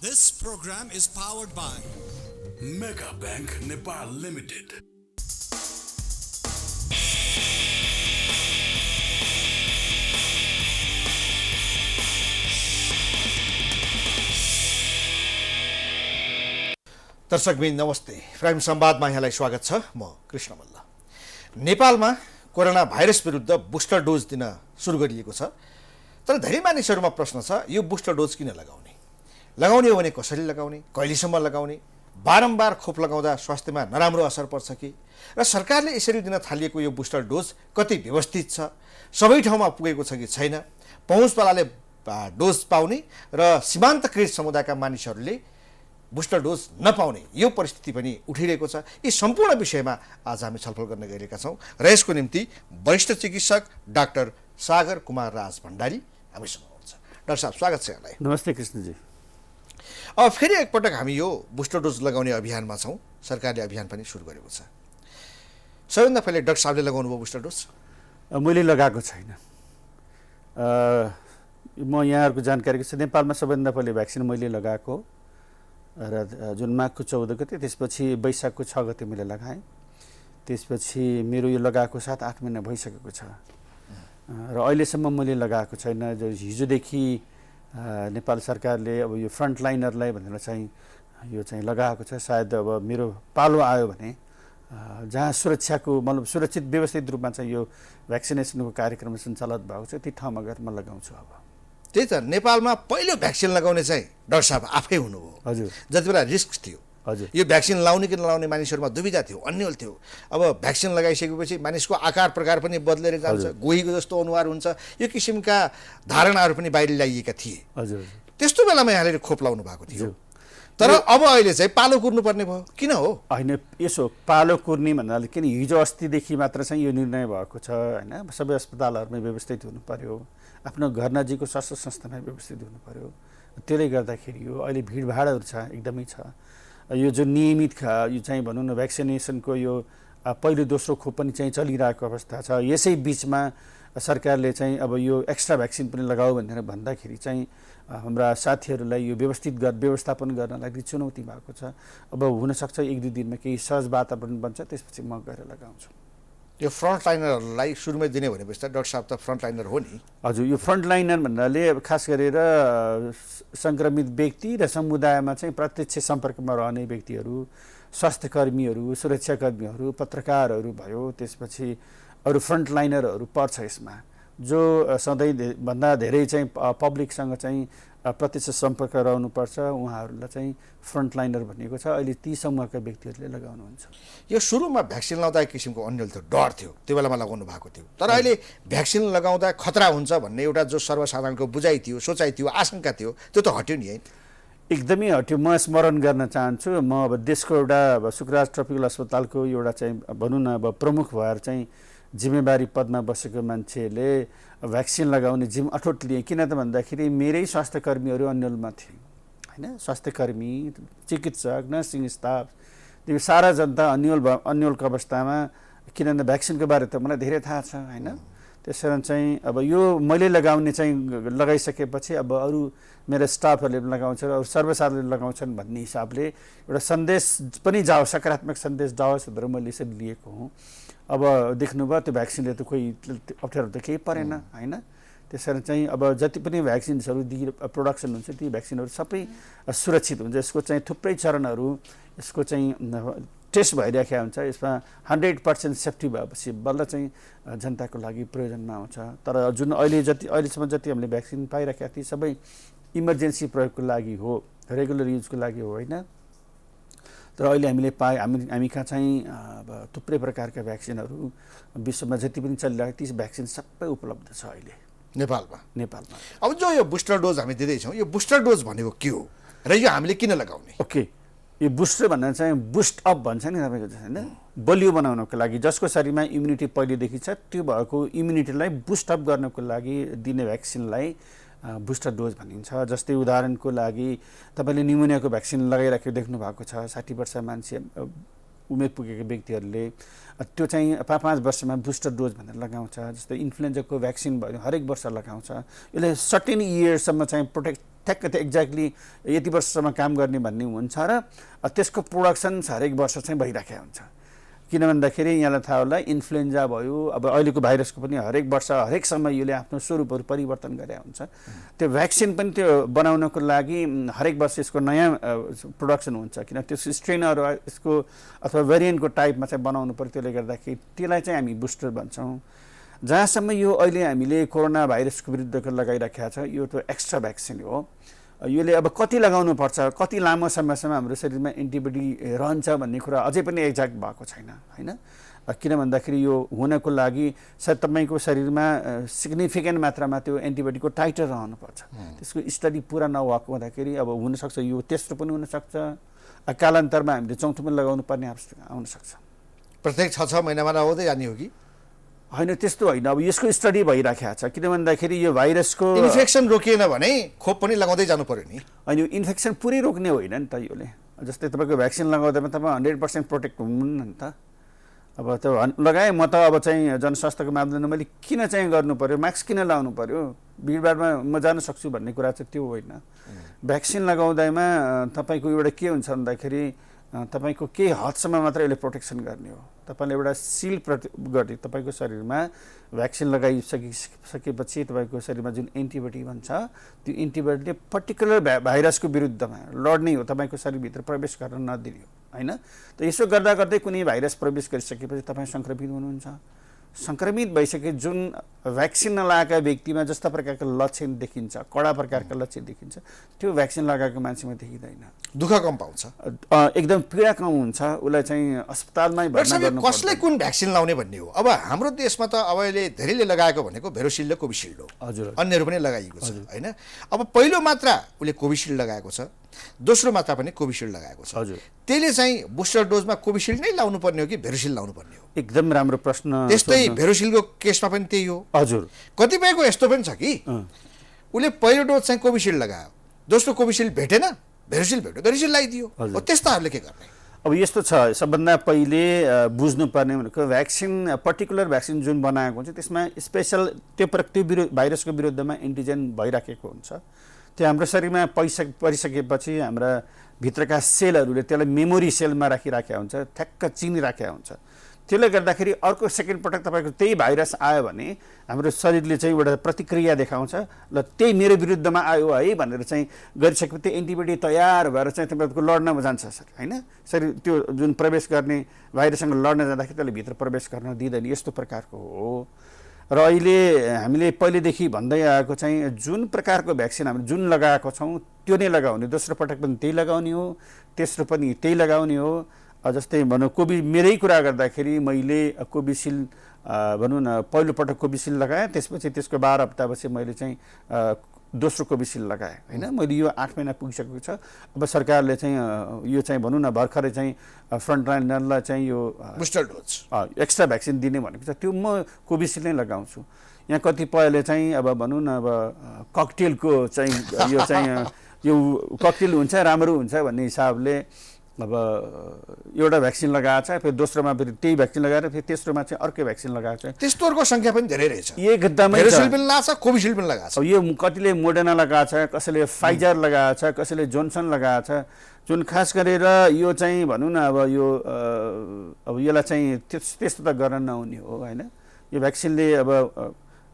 This program is powered by Mega Bank Nepal Limited. दर्शकबिन नमस्ते। Prime संवादमा यहाँलाई स्वागत छ। म कृष्ण मल्ल। नेपालमा कोरोना भाइरस विरुद्ध बुस्टर डोज दिन सुरु गरिएको छ, तर धेरै मानिसहरूमा प्रश्न छ, यो बुस्टर डोज किन लगाउने हो भने कसरी लगाउने, कहिलेसम्म लगाउने, बारम्बार खोप लगाउँदा स्वास्थ्यमा नराम्रो असर पर्छ कि, र सरकारले यसरी दिन थालिएको यो बुस्टर डोज कति व्यवस्थित छ, सबै ठाउँमा पुगेको छ कि छैन, पहुँचवालाले डोज पाउने र सीमान्तकृत समुदायका मानिसहरूले बुस्टर डोज नपाउने यो परिस्थिति पनि उठिरहेको छ। यी सम्पूर्ण विषयमा आज हामी छलफल गर्न गइरहेका छौँ र यसको निम्ति वरिष्ठ चिकित्सक डाक्टर सागर कुमार राज भण्डारी हामीसँग हुनुहुन्छ। डाक्टर साहब, स्वागत छ यहाँलाई। नमस्ते कृष्णजी। अब फेरि एकपटक हामी यो बुस्टर डोज लगाउने अभियानमा छौँ। सरकारले अभियान पनि सुरु गरेको छ। सबैभन्दा पहिले डाक्टर साहबले लगाउनु भयो बुस्टर डोज? मैले लगाएको छैन। म यहाँहरूको जानकारीको छ, नेपालमा सबैभन्दा पहिले भ्याक्सिन मैले लगाएको र जुन माघको 14 गते, त्यसपछि वैशाखको 6 गते मैले लगाएँ। त्यसपछि मेरो यो लगाएको 7-8 महिना भइसकेको छ र अहिलेसम्म मैले लगाएको छैन। जो हिजोदेखि नेपाल सरकारले अब यो फ्रन्टलाइनरलाई भनेर चाहिँ यो चाहिँ लगाएको छ। सायद अब मेरो पालो आयो भने जहाँ सुरक्षाको मतलब सुरक्षित व्यवस्थित रूपमा चाहिँ यो भ्याक्सिनेसनको कार्यक्रम सञ्चालित भएको छ, ती ठाउँमा गएर म लगाउँछु। अब त्यही त, नेपालमा पहिलो भ्याक्सिन लगाउने चाहिँ डाक्टर साहब आफै हुनुभयो। हजुर। जति बेला रिस्क थियो, हजुर, यो भ्याक्सिन लाउने कि नलाउने मानिसहरूमा दुविधा थियो, अन्यल थियो। अब भ्याक्सिन लगाइसकेपछि मानिसको आकार प्रकार पनि बदलेर जान्छ, गोहीको जस्तो अनुहार हुन्छ, यो किसिमका धारणाहरू पनि बाहिर ल्याइएका थिए। हजुर। त्यस्तो बेलामा यहाँले खोप लाउनु भएको थियो, तर अब अहिले चाहिँ पालो कुर्नुपर्ने भयो, किन हो? होइन, यसो पालो कुर्ने भन्नाले किन हिजो अस्तिदेखि मात्र चाहिँ यो निर्णय भएको छ होइन। सबै अस्पतालहरूमै व्यवस्थित हुनु पर्यो, आफ्नो घर नजिकको स्वास्थ्य संस्थामा व्यवस्थित हुनु पर्यो। त्यसले गर्दाखेरि यो अहिले भिडभाडहरू छ, एकदमै छ। यो जो नियमित यो चाहिँ भनौँ न भ्याक्सिनेसनको यो पहिलो दोस्रो खोप पनि चाहिँ चलिरहेको अवस्था छ। यसै बिचमा सरकारले चाहिँ अब यो एक्स्ट्रा भ्याक्सिन पनि लगाऊ भनेर भन्दाखेरि चाहिँ हाम्रा साथीहरूलाई यो व्यवस्थापन गर्नलाई चुनौती भएको छ। अब हुनसक्छ 1-2 दिनमा केही सहज वातावरण बन्छ, त्यसपछि म गएर लगाउँछु। यो फ्रन्टलाइनरहरूलाई सुरुमै दिने भनेपछि त डाक्टर साहब त फ्रन्टलाइनर हो नि? हजुर, यो फ्रन्टलाइनर भन्नाले खास गरेर सङ्क्रमित व्यक्ति र समुदायमा चाहिँ प्रत्यक्ष सम्पर्कमा रहने व्यक्तिहरू, स्वास्थ्यकर्मीहरू, सुरक्षाकर्मीहरू, पत्रकारहरू भयो, त्यसपछि अरू फ्रन्टलाइनरहरू पर्छ यसमा, जो सधैँ भन्दा धेरै चाहिँ पब्लिकसँग चाहिँ प्रत्यक्ष सम्पर्क रहनुपर्छ। उहाँहरूलाई चाहिँ फ्रन्टलाइनर भनिएको छ। अहिले ती समूहका व्यक्तिहरूले लगाउनुहुन्छ। यो सुरुमा भ्याक्सिन लाउँदा एक किसिमको अन्यल थियो, डर थियो, त्यो बेलामा लगाउनु भएको थियो। तर अहिले भ्याक्सिन लगाउँदा खतरा हुन्छ भन्ने एउटा जो सर्वसाधारणको बुझाइ थियो, सोचाइ थियो, आशंका थियो, त्यो त हट्यो नि है? एकदमै हट्यो। म स्मरण गर्न चाहन्छु, म अब देशको एउटा सुखराज ट्रपिकल अस्पतालको एउटा चाहिँ भनौँ न अब प्रमुख भएर चाहिँ जिम्मेवारी पदमा बसेको मान्छेले भ्याक्सिन लगाउने जिम अठोट लिए। किन त भन्दाखेरि मेरै स्वास्थ्यकर्मीहरू अन्यलमा थिए होइन। स्वास्थ्यकर्मी, चिकित्सक, नर्सिङ स्टाफ, त्यो सारा जनता अन्यलको अवस्थामा। किनभने भ्याक्सिनको बारे त मलाई धेरै थाहा छ होइन। त्यसकारण चाहिँ अब यो मैले लगाउने चाहिँ लगाइसकेपछि अब अरू मेरो स्टाफहरूले लगाउँछ र अरू सर्वसाधारणले लगाउँछन् भन्ने हिसाबले एउटा सन्देश पनि जाओस्, सकारात्मक सन्देश जाओस् भनेर मैले यसरी लिएको हुँ। अब देख्नुभयो त्यो भ्याक्सिनले त कोही अप्ठ्यारो त केही परेन होइन। त्यसकारण चाहिँ अब जति पनि भ्याक्सिन्सहरू प्रोडक्सन हुन्छ, ती भ्याक्सिनहरू सबै सुरक्षित हुन्छ। यसको चाहिँ थुप्रै चरणहरू, यसको चाहिँ टेस्ट भइरहेको हुन्छ। यसमा 100% सेफ्टी भएपछि बल्ल चाहिँ जनताको लागि प्रयोजनमा आउँछ। तर जुन अहिलेसम्म जति हामीले भ्याक्सिन पाइरहेका थियौँ सबै इमर्जेन्सी प्रयोगको लागि हो, रेगुलर युजको लागि हो होइन। तर अहिले हामीले हामी कहाँ चाहिँ अब थुप्रै प्रकारका भ्याक्सिनहरू विश्वमा जति पनि चलिरहेको ती भ्याक्सिन सबै उपलब्ध छ अहिले नेपालमा। अब जो यो बुस्टर डोज हामी दिँदैछौँ, यो बुस्टर डोज भनेको के हो र यो हामीले किन लगाउने? ओके, यो बुस्टर भन्दा चाहिँ बुस्ट अप भन्छ नि तपाईँको होइन, बलियो बनाउनको लागि। जसको शरीरमा इम्युनिटी पहिलेदेखि छ, त्यो भएको इम्युनिटीलाई बुस्ट अप गर्नको लागि दिने भ्याक्सिनलाई बुस्टर डोज भनिन्छ। जस्तै उदाहरणको लागि तपाईँले निमोनियाको भ्याक्सिन लगाइराखेको देख्नु भएको छ। 60 वर्ष मान्छे उमेर पुगेको व्यक्तिहरूले त्यो चाहिँ 5 वर्षमा बुस्टर डोज भनेर लगाउँछ। जस्तै इन्फ्लुएन्जाको भ्याक्सिन भयो, हरेक वर्ष लगाउँछ। यसले सर्टेन इयर्ससम्म चाहिँ ठ्याक्क त्यो एक्ज्याक्टली यति वर्षसम्म काम गर्ने भन्ने हुन्छ र त्यसको प्रोडक्सन हरेक वर्ष चाहिँ भइराखेको हुन्छ। किन भन्दाखेरि यहाँलाई थाहा होला इन्फ्लुएन्जा भयो, अब अहिलेको भाइरसको पनि हरेक वर्ष हरेक समय यसले आफ्नो स्वरूपहरू परिवर्तन गरेको हुन्छ। त्यो भ्याक्सिन पनि त्यो बनाउनको लागि हरेक वर्ष यसको नयाँ प्रोडक्सन हुन्छ, किन त्यो स्ट्रेनहरू यसको अथवा भेरिएन्टको टाइपमा चाहिँ बनाउनु पर्यो। त्यसले गर्दाखेरि त्यसलाई चाहिँ हामी बुस्टर भन्छौँ। जहाँसम्म यो अहिले हामीले कोरोना भाइरसको विरुद्धको लगाइराखेका छ यो त एक्स्ट्रा भ्याक्सिन हो। यसले अब कति लगाउनु पर्छ, कति लामो समयसम्म हाम्रो शरीरमा एन्टिबडी रहन्छ भन्ने कुरा अझै पनि एक्ज्याक्ट भएको छैन होइन। किन भन्दाखेरि यो हुनको लागि सायद तपाईँको शरीरमा सिग्निफिकेन्ट मात्रामा त्यो एन्टिबडीको टाइटर रहनुपर्छ। त्यसको स्टडी पुरा नभएको हुँदाखेरि अब हुनसक्छ यो तेस्रो पनि हुनसक्छ, कालान्तरमा हामीले चौथो पनि लगाउनु पर्ने आवश्यकता आउनसक्छ। प्रत्येक 6 महिनामा नहुँदै जाने हो कि होइन? त्यस्तो होइन, अब यसको स्टडी भइराखेको छ। किन भन्दाखेरि यो भाइरसको इन्फेक्सन रोकिएन भने खोप पनि लगाउँदै जानु पर्यो नि। अनि यो इन्फेक्सन पुरै रोक्ने होइन नि त यसले। जस्तै तपाईँको भ्याक्सिन लगाउँदामा तपाईँ 100% प्रोटेक्ट हुनुहुन्न नि त। अब त्यो लगाएँ म त अब चाहिँ जनस्वास्थ्यको मापदण्ड मैले किन चाहिँ गर्नु पर्यो, मास्क किन लाउनु पर्यो, भिडभाडमा म जान सक्छु भन्ने कुरा चाहिँ त्यो होइन। भ्याक्सिन लगाउँदामा तपाईँको एउटा के हुन्छ भन्दाखेरि तपाईँको केही हदसम्म मात्र यसले प्रोटेक्सन गर्ने हो। तपाईँले एउटा सिल गर्ने तपाईँको शरीरमा भ्याक्सिन लगाइसकेपछि तपाईँको शरीरमा जुन एन्टिबडी भन्छ त्यो एन्टिबडीले पर्टिकुलर भाइरसको विरुद्धमा लड्ने हो, तपाईँको शरीरभित्र प्रवेश गर्न नदिने हो होइन। त यसो गर्दा गर्दै कुनै भाइरस प्रवेश गरिसकेपछि तपाईँ सङ्क्रमित हुनुहुन्छ। सङ्क्रमित भइसके जुन भ्याक्सिन नलागेका व्यक्तिमा जस्ता प्रकारका लक्षण देखिन्छ, कडा प्रकारका लक्षण देखिन्छ, त्यो भ्याक्सिन लगाएको मान्छेमा देखिँदैन। दुःख कम पाउँछ, एकदम पीडा कम हुन्छ, उसलाई चाहिँ अस्पतालमै भर्ना गर्नु। कसले कुन भ्याक्सिन लाउने भन्ने हो। अब हाम्रो देशमा त अब अहिले धेरैले लगाएको भनेको भेरोसिल्ड र कोभिसिल्ड हो। हजुर, अन्यहरू पनि लगाइएको छ होइन। अब पहिलो मात्रा उसले कोभिसिल्ड लगाएको छ, दोस्रो मात्रा पनि कोभिसिल्ड लगाएको छ। हजुर, त्यसले चाहिँ बुस्टर डोजमा कोभिसिल्ड नै लाउनु पर्ने हो कि भेरोसिल्ड लाउनु पर्ने हो? एकदम राम्रो प्रश्न। त्यस्तै भेरोसिल्डको केसमा पनि त्यही हो। हजुर, कतिपयको यस्तो पनि छ कि उसले पहिलो डोज चाहिँ कोभिसिल्ड लगायो, दोस्रो कोभिसिल्ड भेटेन, भेरोसिल्ड भेट्यो, भेरोसिल्ड लगाइदियो। त्यस्ताहरूले के गर्ने? अब यस्तो छ, सबभन्दा पहिले बुझ्नुपर्ने भनेको भ्याक्सिन पर्टिकुलर भ्याक्सिन जुन बनाएको हुन्छ त्यसमा स्पेसल त्यो भाइरसको विरुद्धमा एन्टिजेन भइराखेको हुन्छ। त्यो हाम्रो शरीरमा परिसकेपछि हाम्रा भित्रका सेलहरूले त्यसलाई मेमोरी सेलमा राखिराखेका हुन्छ, ठ्याक्क चिनिराखेका हुन्छ। त्यसले गर्दाखेरि अर्को सेकेन्ड पटक तपाईँको त्यही भाइरस आयो भने हाम्रो शरीरले चाहिँ एउटा प्रतिक्रिया देखाउँछ, ल त्यही मेरो विरुद्धमा आयो है भनेर चाहिँ गरिसकेपछि त्यो एन्टिबडी तयार भएर चाहिँ तपाईँको लड्नमा जान्छ होइन। शरीर त्यो जुन प्रवेश गर्ने भाइरससँग लड्न जाँदाखेरि त्यसले भित्र प्रवेश गर्न दिँदैन, यस्तो प्रकारको हो। र अहिले हामीले पहिलेदेखि भन्दै आएको चाहिँ जुन प्रकारको भ्याक्सिन हामीले जुन लगाएको छौँ त्यो नै लगाउने, दोस्रो पटक पनि त्यही लगाउने हो, तेस्रो पनि त्यही लगाउने हो। जस्तै भनौँ मेरै कुरा गर्दाखेरि मैले कोभिसिल्ड भनौँ न पहिलो पटक कोभिसिल्ड लगाएँ, त्यसपछि त्यसको 12 हप्तापछि मैले चाहिँ दोस्रो कोभिसिल्ड लगाएँ होइन। मैले यो 8 महिना पुगिसकेको छ। अब सरकारले चाहिँ यो चाहिँ भनौँ न भर्खरै चाहिँ फ्रन्टलाइनरलाई चाहिँ यो बुस्टर डोज एक्स्ट्रा भ्याक्सिन दिने भनेको छ, त्यो म कोभिसिल्ड नै लगाउँछु। यहाँ कतिपयले चाहिँ अब भनौँ न अब ककटेलको चाहिँ यो चाहिँ यो ककटेल हुन्छ राम्रो हुन्छ भन्ने हिसाबले अब एउटा भ्याक्सिन लगाएको छ, फेरि दोस्रोमा फेरि त्यही भ्याक्सिन लगाएर फेरि तेस्रोमा चाहिँ अर्कै भ्याक्सिन लगाएको छ। त्यस्तोहरूको सङ्ख्या पनि धेरै रहेछ। एकदमै भेरोसिल्ड पनि लगाएको छ, कोभिसिल्ड पनि लगाएको छ। अब यो कतिले मोडर्ना लगाएको छ, कसैले फाइजर लगाएको छ, कसैले जोन्सन लगाएको छ। जुन खास गरेर यो चाहिँ भनौँ न अब यसलाई चाहिँ त्यस्तो त गर्न नहुने हो होइन। यो भ्याक्सिनले अब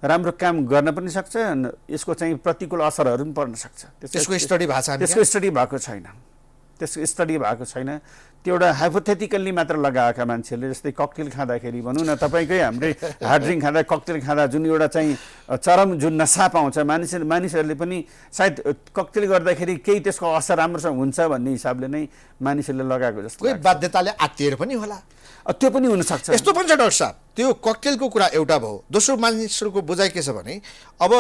राम्रो काम गर्न पनि सक्छ, यसको चाहिँ प्रतिकूल असरहरू पनि पर्न सक्छ। त्यसको स्टडी भएको छ? त्यसको स्टडी भएको छैन, त्यसको स्टडी भएको छैन। त्यो एउटा हाइपोथेटिकल्ली मात्र लगाएका मान्छेहरूले, जस्तै ककटेल खाँदाखेरि भनौँ न तपाईँकै हाम्रै हार्ड ड्रिङ्क खाँदा ककटेल खाँदा जुन एउटा चाहिँ चरम जुन नसा पाउँछ मानिसहरूले पनि सायद ककटेल गर्दाखेरि केही त्यसको असर राम्रोसँग हुन्छ भन्ने हिसाबले नै मानिसहरूले लगाएको जस्तो कोही बाध्यताले आत्तिएर पनि होला, त्यो पनि हुनसक्छ। यस्तो पनि छ डाक्टर साहब। त्यो ककटेलको कुरा एउटा भयो, दोस्रो मानिसहरूको बुझाइ के छ भने अब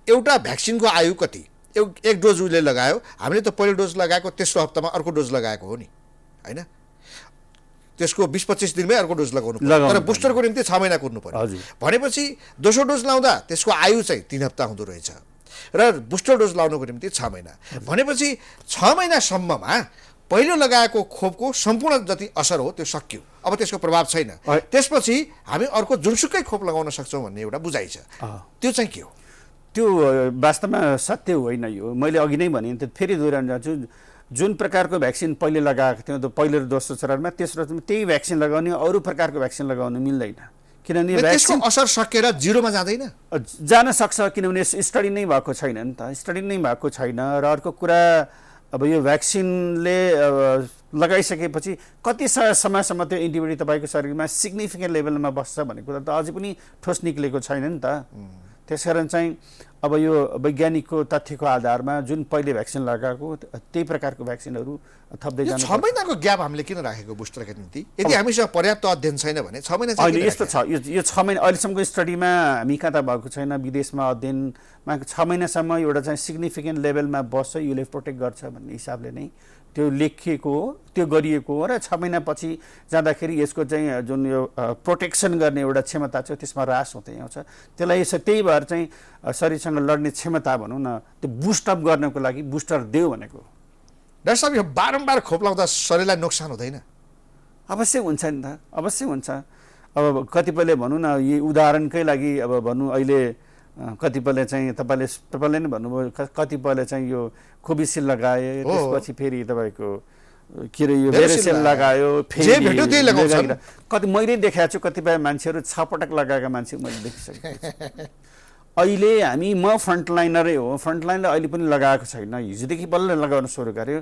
एउटा भ्याक्सिनको आयु कति, एक डोज उसले लगायो, हामीले त पहिलो डोज लगाएको तेस्रो हप्तामा अर्को डोज लगाएको हो नि होइन। त्यसको 20-25 दिनमै अर्को डोज लगाउनु पर्यो, तर बुस्टरको निम्ति 6 महिना कुर्नु पर्यो। भनेपछि दोस्रो डोज लाउँदा त्यसको आयु चाहिँ 3 हप्ता हुँदो रहेछ र बुस्टर डोज लाउनुको निम्ति 6 महिना। भनेपछि 6 महिनासम्ममा पहिलो लगाएको खोपको सम्पूर्ण जति असर हो त्यो सकियो, अब त्यसको प्रभाव छैन। त्यसपछि हामी अर्को जुनसुकै खोप लगाउन सक्छौँ भन्ने एउटा बुझाइ छ, त्यो चाहिँ के हो? त्यो वास्तवमा सत्य होइन यो मैले अघि नै भने फेरि दोहोऱ्याउन जान्छु जुन प्रकारको भ्याक्सिन पहिले लगाएको थियो पहिलो र दोस्रो चरणमा तेस्रो त्यही भ्याक्सिन लगाउने अरू प्रकारको भ्याक्सिन लगाउनु मिल्दैन किनभने त्यसको असर सकेर जिरोमा जाँदैन जान सक्छ किनभने स्टडी नै भएको छैन नि त स्टडी नै भएको छैन र अर्को कुरा अब यो भ्याक्सिनले लगाइसकेपछि कति समयसम्म त्यो एन्टिबडी तपाईँको शरीरमा सिग्निफिकेन्ट लेभलमा बस्छ भन्ने कुरा त अझै पनि ठोस निक्लेको छैन नि त त्यसकारण चाहिँ अब यो वैज्ञानिकको तथ्यको आधारमा जुन पहिले भ्याक्सिन लगाएको त्यही प्रकारको भ्याक्सिनहरू थप्दै जानु 6 महिनाको ग्याप हामीले किन राखेको बुस्टरका निम्ति यदि हामीसँग पर्याप्त अध्ययन छैन भने 6 महिना चाहिँ अहिले यस्तो छ यो 6 महिना अहिलेसम्मको स्टडीमा हामी कहाँ त भएको छैन विदेशमा अध्ययनमा 6 महिनासम्म एउटा चाहिँ सिग्निफिकेन्ट लेभलमा बस्छ यसले प्रोटेक्ट गर्छ भन्ने हिसाबले नै त्यो लेखिएको हो त्यो गरिएको हो र 6 महिनापछि जाँदाखेरि यसको चाहिँ जुन यो प्रोटेक्सन गर्ने एउटा क्षमता छ त्यसमा ह्रास हुँदै आउँछ त्यसलाई त्यही भएर चाहिँ शरीरसँग लड्ने क्षमता भनौँ न त्यो बुस्टअप गर्नको लागि बुस्टर देऊ भनेको डाक्टर साहब यो बारम्बार खोप लाउँदा शरीरलाई नोक्सान हुँदैन अवश्य हुन्छ नि त अवश्य हुन्छ अब कतिपयले भनौँ न यी उदाहरणकै लागि अब भनौँ अहिले कतिपयले चाहिँ तपाईँले नै भन्नुभयो कतिपयले चाहिँ यो कोभिसिल्ड लगाए त्यसपछि फेरि तपाईँको के अरे यो भेरिसेल लगायो फेरि कति मैले देखाएको छु कतिपय मान्छेहरू 6 पटक लगाएका मान्छे मैले देखिसकेको अहिले म फ्रन्टलाइनरै हो फ्रन्टलाइनले अहिले पनि लगाएको छैन हिजोदेखि बल्ल लगाउन सुरु गर्यो